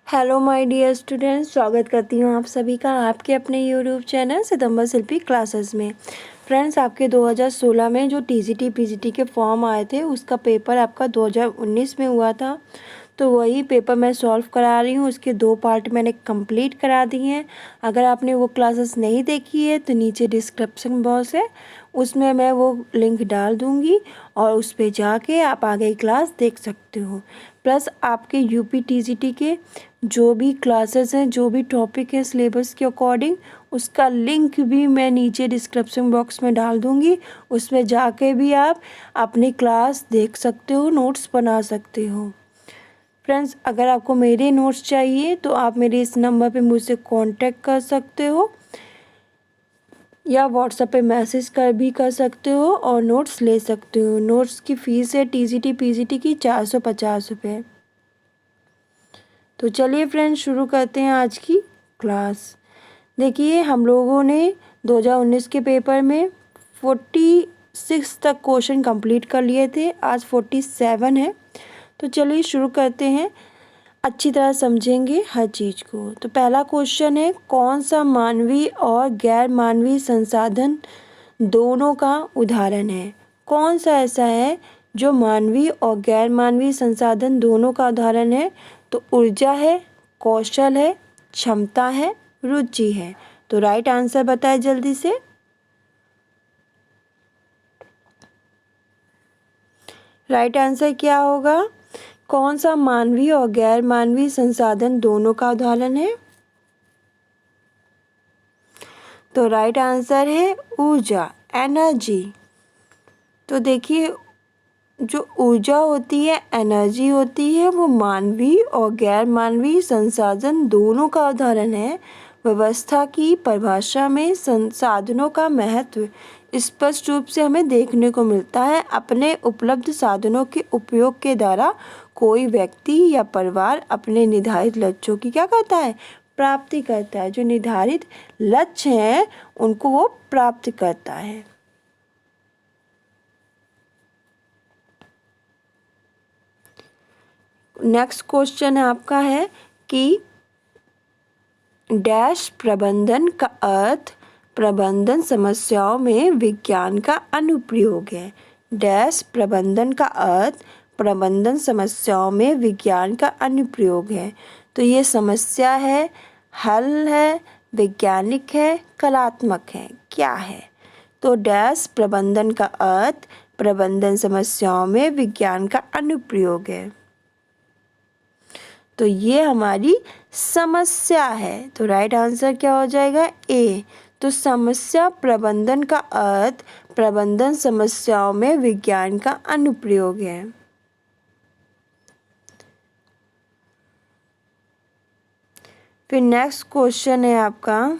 Hello my dear students, स्वागत करती हूँ आप सभी का आपके अपने यूट्यूब चैनल सितंबर शिल्पी क्लासेस में। फ्रेंड्स, आपके 2016 में जो टीजीटी पीजीटी के फॉर्म आए थे उसका पेपर आपका 2019 में हुआ था, तो वही पेपर मैं सॉल्व करा रही हूँ। उसके 2 पार्ट मैंने कंप्लीट करा दिए हैं। अगर आपने वो क्लासेस नहीं देखी है तो नीचे डिस्क्रिप्शन बॉक्स है, उसमें मैं वो लिंक डाल दूँगी और उस पर जाके आप आगे क्लास देख सकते हो। प्लस आपके यूपी टीजीटी के जो भी क्लासेस हैं, जो भी टॉपिक है सिलेबस के अकॉर्डिंग, उसका लिंक भी मैं नीचे डिस्क्रिप्शन बॉक्स में डाल दूँगी। उसमें जाके भी आप अपनी क्लास देख सकते हो, नोट्स बना सकते हो। फ्रेंड्स, अगर आपको मेरे नोट्स चाहिए तो आप मेरे इस नंबर पे मुझसे कांटेक्ट कर सकते हो या व्हाट्सएप पे मैसेज कर सकते हो और नोट्स ले सकते हो। नोट्स की फ़ीस है टीजीटी पीजीटी की 450 रुपये। तो चलिए फ्रेंड्स, शुरू करते हैं आज की क्लास। देखिए, हम लोगों ने 2019 के पेपर में 46 तक क्वेश्चन कंप्लीट कर लिए थे, आज 47 है। तो चलिए शुरू करते हैं, अच्छी तरह समझेंगे हर चीज़ को। तो पहला क्वेश्चन है, कौन सा मानवीय और गैर मानवीय संसाधन दोनों का उदाहरण है? कौन सा ऐसा है जो मानवीय और गैर मानवीय संसाधन दोनों का उदाहरण है? तो ऊर्जा है, कौशल है, क्षमता है, रुचि है। तो राइट आंसर बताए जल्दी से। राइट आंसर क्या होगा? कौन सा मानवीय और गैर मानवीय संसाधन दोनों का उदाहरण है? तो राइट आंसर है ऊर्जा, एनर्जी। तो देखिए, जो ऊर्जा होती है, एनर्जी होती है, वो मानवीय और गैर मानवीय संसाधन दोनों का उदाहरण है। व्यवस्था की परिभाषा में संसाधनों का महत्व स्पष्ट रूप से हमें देखने को मिलता है। अपने उपलब्ध साधनों के उपयोग के द्वारा कोई व्यक्ति या परिवार अपने निर्धारित लक्ष्यों की क्या करता है? प्राप्ति करता है। जो निर्धारित लक्ष्य हैं उनको वो प्राप्त करता है। नेक्स्ट क्वेश्चन आपका है कि डैश प्रबंधन का अर्थ प्रबंधन समस्याओं में विज्ञान का अनुप्रयोग है। डैश प्रबंधन का अर्थ प्रबंधन समस्याओं में विज्ञान का अनुप्रयोग है। तो ये समस्या है, हल है, वैज्ञानिक है, कलात्मक है, क्या है? तो डैश प्रबंधन का अर्थ प्रबंधन समस्याओं में विज्ञान का अनुप्रयोग है। तो ये हमारी समस्या है। तो राइट आंसर क्या हो जाएगा? ए। तो समस्या प्रबंधन का अर्थ प्रबंधन समस्याओं में विज्ञान का अनुप्रयोग है। फिर नेक्स्ट क्वेश्चन है आपका,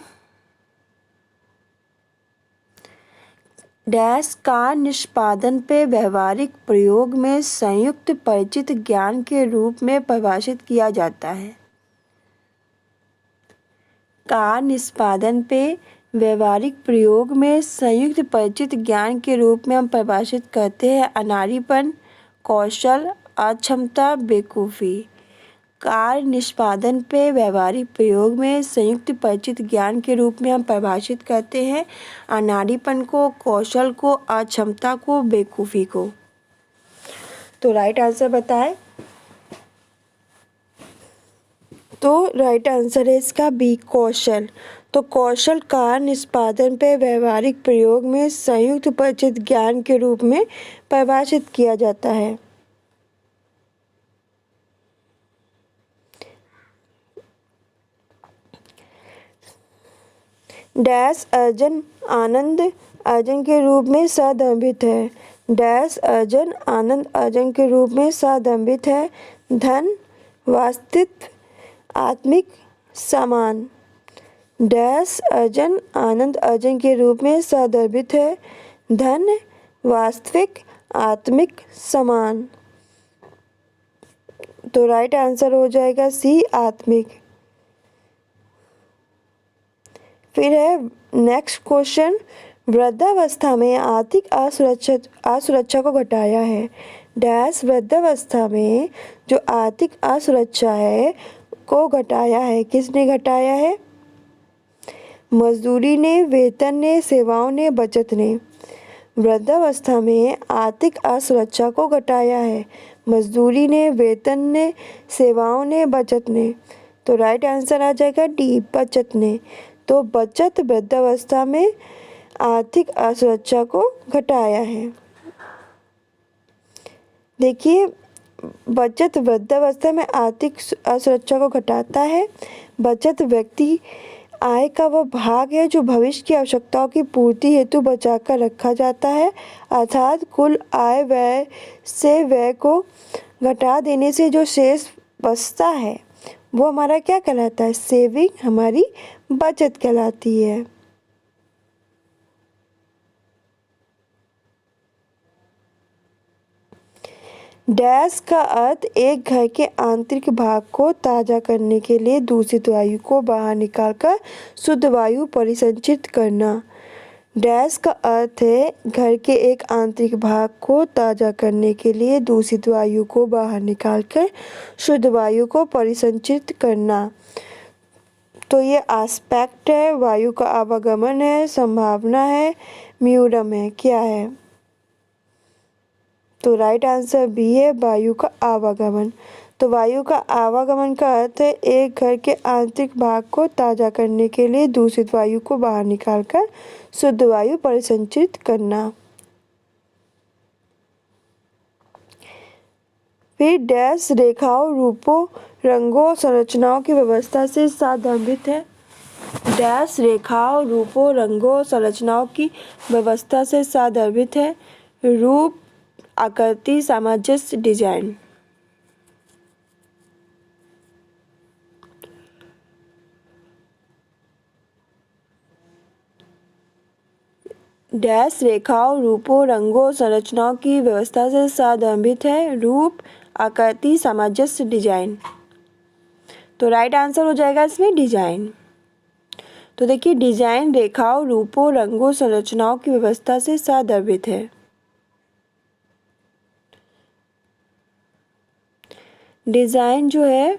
डैश का निष्पादन पे व्यवहारिक प्रयोग में संयुक्त परिचित ज्ञान के रूप में परिभाषित किया जाता है। का निष्पादन पे व्यवहारिक प्रयोग में संयुक्त परिचित ज्ञान के रूप में हम परिभाषित करते हैं अनाड़ीपन, कौशल, अक्षमता, बेवकूफ़ी। कार्य निष्पादन पे व्यवहारिक प्रयोग में संयुक्त परिचित ज्ञान के रूप में हम परिभाषित करते हैं अनाड़ीपन को, कौशल को, अक्षमता को, बेवकूफ़ी को। तो राइट आंसर बताएं। तो राइट आंसर है इसका बी, कौशल। तो कौशल का निष्पादन पे व्यवहारिक प्रयोग में संयुक्त परिचित ज्ञान के रूप में परिभाषित किया जाता है। डैश अर्जन आनंद अर्जन के रूप में सादंभित है। डैश अर्जन आनंद अर्जन के रूप में सादंभित है। धन, वास्तविक, आत्मिक, समान। डैश अर्जन आनंद अर्जन के रूप में सादंभित है। धन, वास्तविक, आत्मिक, समान। तो राइट आंसर हो जाएगा सी, आत्मिक। फिर है नेक्स्ट क्वेश्चन, वृद्धावस्था में आर्थिक असुरक्षा को घटाया है। डैश वृद्धावस्था में जो आर्थिक असुरक्षा है को घटाया है। किसने घटाया है? मजदूरी ने, वेतन ने, सेवाओं ने, बचत ने। वृद्धावस्था में आर्थिक असुरक्षा को घटाया है। मजदूरी ने, वेतन ने, सेवाओं ने, बचत ने। तो राइट आंसर आ जाएगा डी, बचत ने। तो बचत वृद्धावस्था में आर्थिक असुरक्षा को घटाया है। देखिए, बचत वृद्धावस्था में आर्थिक असुरक्षा को घटाता है। बचत व्यक्ति आय का वह भाग है जो भविष्य की आवश्यकताओं की पूर्ति हेतु बचाकर रखा जाता है, अर्थात कुल आय व्यय से व्यय को घटा देने से जो शेष बचता है वो हमारा क्या कहलाता है? सेविंग, हमारी बचत कहलाती है। डैश का अर्थ एक घर के आंतरिक भाग को ताज़ा करने के लिए दूषित वायु को बाहर निकालकर शुद्ध वायु परिसंचित करना। डैश का अर्थ है घर के एक आंतरिक भाग को ताज़ा करने के लिए दूषित वायु को बाहर निकालकर शुद्ध वायु को परिसंचित करना। तो ये एस्पेक्ट है, वायु का आवागमन है, संभावना है, म्यूरम है, क्या है? तो राइट आंसर बी है, वायु का आवागमन। तो वायु का आवागमन का अर्थ है एक घर के आंतरिक भाग को ताज़ा करने के लिए दूषित वायु को बाहर निकालकर शुद्ध वायु परिसंचित करना। फिर डैश रेखाओं, रूपों, रंगों और संरचनाओं की व्यवस्था से साधर्मित है। डैश रेखाओं, रूपों, रंगों और संरचनाओं की व्यवस्था से साधर्मित है। रूप, आकृति, सामंजस्य, डिजाइन। डैश रेखाओं, रूपों, रंगों, संरचनाओं की व्यवस्था से साधर्मित है। रूप, आकृति, सामंजस्य, डिजाइन। तो राइट आंसर हो जाएगा इसमें डिजाइन। तो देखिए, डिजाइन रेखाओं, रूपों, रंगों, संरचनाओं की व्यवस्था से साधर्मित है। डिजाइन जो है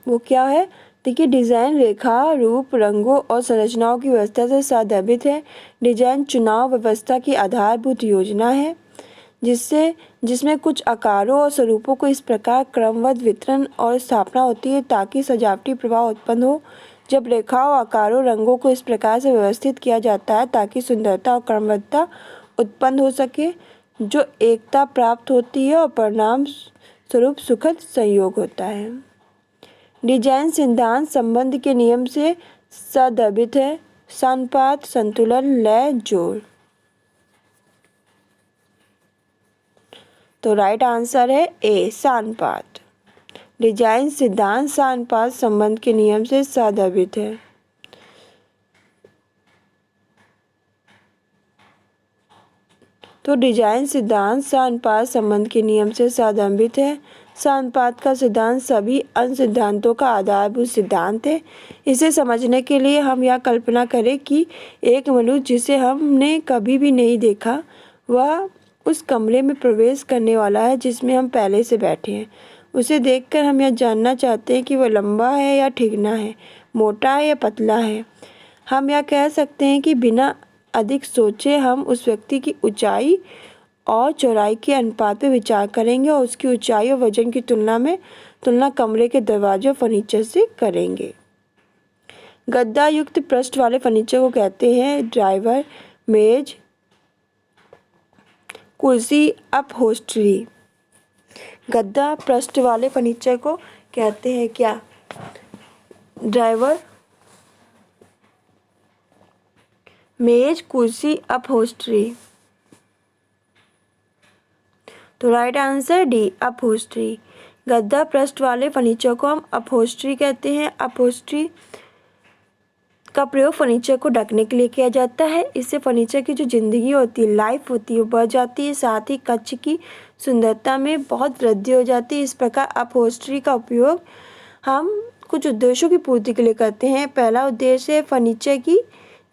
वो क्या है? देखिए, डिजाइन रेखा, रूप, रंगों और संरचनाओं की व्यवस्था से साधर्मित है। डिजाइन चुनाव व्यवस्था की आधारभूत योजना है जिसमें कुछ आकारों और स्वरूपों को इस प्रकार क्रमबद्ध वितरण और स्थापना होती है ताकि सजावटी प्रभाव उत्पन्न हो। जब रेखाओं, आकारों, रंगों को इस प्रकार से व्यवस्थित किया जाता है ताकि सुंदरता और क्रमबद्धता उत्पन्न हो सके, जो एकता प्राप्त होती है और परिणाम स्वरूप सुखद संयोग होता है। डिजाइन सिद्धांत संबंध के नियम से साधर्मित है। सानुपात, संतुलन, लय, जोड़। तो राइट आंसर है ए, सानुपात। डिजाइन सिद्धांत सानुपात संबंध के नियम से साधर्मित है। तो डिजाइन सिद्धांत सानुपात संबंध के नियम से साधर्मित है। सानुपात का सिद्धांत सभी अन्य सिद्धांतों का आधारभूत सिद्धांत है। इसे समझने के लिए हम यह कल्पना करें कि एक मनुष्य जिसे हमने कभी भी नहीं देखा वह उस कमरे में प्रवेश करने वाला है जिसमें हम पहले से बैठे हैं। उसे देखकर हम यह जानना चाहते हैं कि वह लंबा है या ठिगना है, मोटा है या पतला है। हम यह कह सकते हैं कि बिना अधिक सोचे हम उस व्यक्ति की ऊंचाई और चौड़ाई के अनुपात पर विचार करेंगे और उसकी ऊंचाई और वजन की तुलना कमरे के दरवाजे और फर्नीचर से करेंगे। गद्दा युक्त पृष्ठ वाले फर्नीचर को कहते हैं ड्राइवर, मेज, कुर्सी, अपहोल्स्ट्री। गद्दा पृष्ठ वाले फर्नीचर को कहते हैं क्या? ड्राइवर, मेज, कुर्सी, अपहोल्स्ट्री। तो राइट आंसर डी, अपहोल्स्ट्री। गद्दा पृष्ठ वाले फर्नीचर को हम अपहोल्स्ट्री कहते हैं। अपहोल्स्ट्री का प्रयोग फर्नीचर को ढकने के लिए किया जाता है। इससे फर्नीचर की जो ज़िंदगी होती है, लाइफ होती है, वो बढ़ जाती है। साथ ही कक्ष की सुंदरता में बहुत वृद्धि हो जाती है। इस प्रकार अपहोल्स्ट्री का उपयोग हम कुछ उद्देश्यों की पूर्ति के लिए करते हैं। पहला उद्देश्य है फर्नीचर की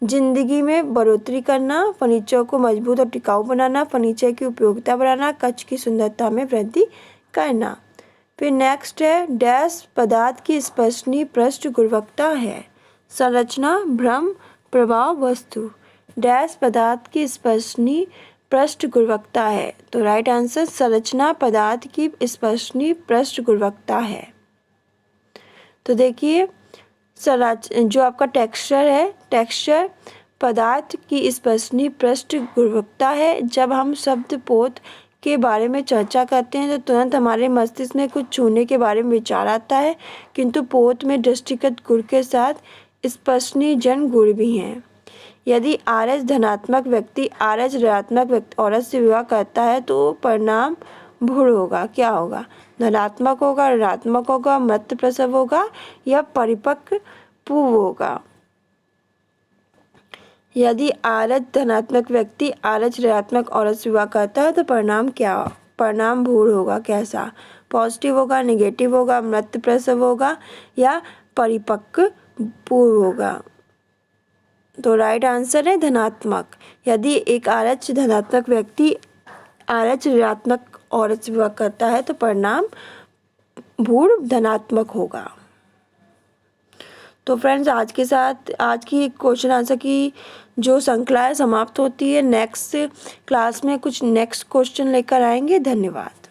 ज़िंदगी में बढ़ोतरी करना, फर्नीचर को मजबूत और टिकाऊ बनाना, फर्नीचर की उपयोगिता बढ़ाना, कक्ष की सुंदरता में वृद्धि करना। फिर नेक्स्ट है डैश पदार्थ की स्पर्शनीय पृष्ठ गुरुत्वाकर्षण है। संरचना भ्रम प्रभाव वस्तु। डैश पदार्थ की स्पर्शनीय पृष्ठ गुरुत्वाकर्षण है। तो राइट आंसर संरचना पदार्थ की स्पर्शनीय पृष्ठ गुरुत्वाकर्षण है। तो देखिए जो आपका टेक्सचर है, टेक्सचर पदार्थ की स्पर्शनीय पृष्ठ गुरुत्वाकर्षण है। जब हम शब्द पोत के बारे में चर्चा करते हैं तो तुरंत हमारे मस्तिष्क में कुछ छूने के बारे में विचार आता है, किंतु पोत में दृष्टिगत गुण के साथ स्पर्शनीय जन गुण भी हैं। यदि आरएच धनात्मक व्यक्ति आरएच ऋणात्मक व्यक्ति औरत से विवाह करता है तो परिणाम भूण होगा। क्या होगा? धनात्मक होगा, ऋणात्मक होगा, मृत प्रसव होगा या परिपक्व पूर्व होगा। यदि आरएच धनात्मक व्यक्ति आरएच ऋणात्मक औरत से विवाह करता है तो परिणाम क्या? परिणाम भूण होगा। कैसा? पॉजिटिव होगा, नेगेटिव होगा, मृत प्रसव होगा या परिपक्व पूर्व होगा। तो राइट आंसर है धनात्मक। यदि एक आरएच धनात्मक व्यक्ति आरएच ऋणात्मक औरत से विवाह करता है तो परिणाम भूण धनात्मक होगा। तो फ्रेंड्स आज की क्वेश्चन आंसर की जो श्रृंखला है समाप्त होती है। नेक्स्ट क्लास में कुछ नेक्स्ट क्वेश्चन लेकर आएंगे। धन्यवाद।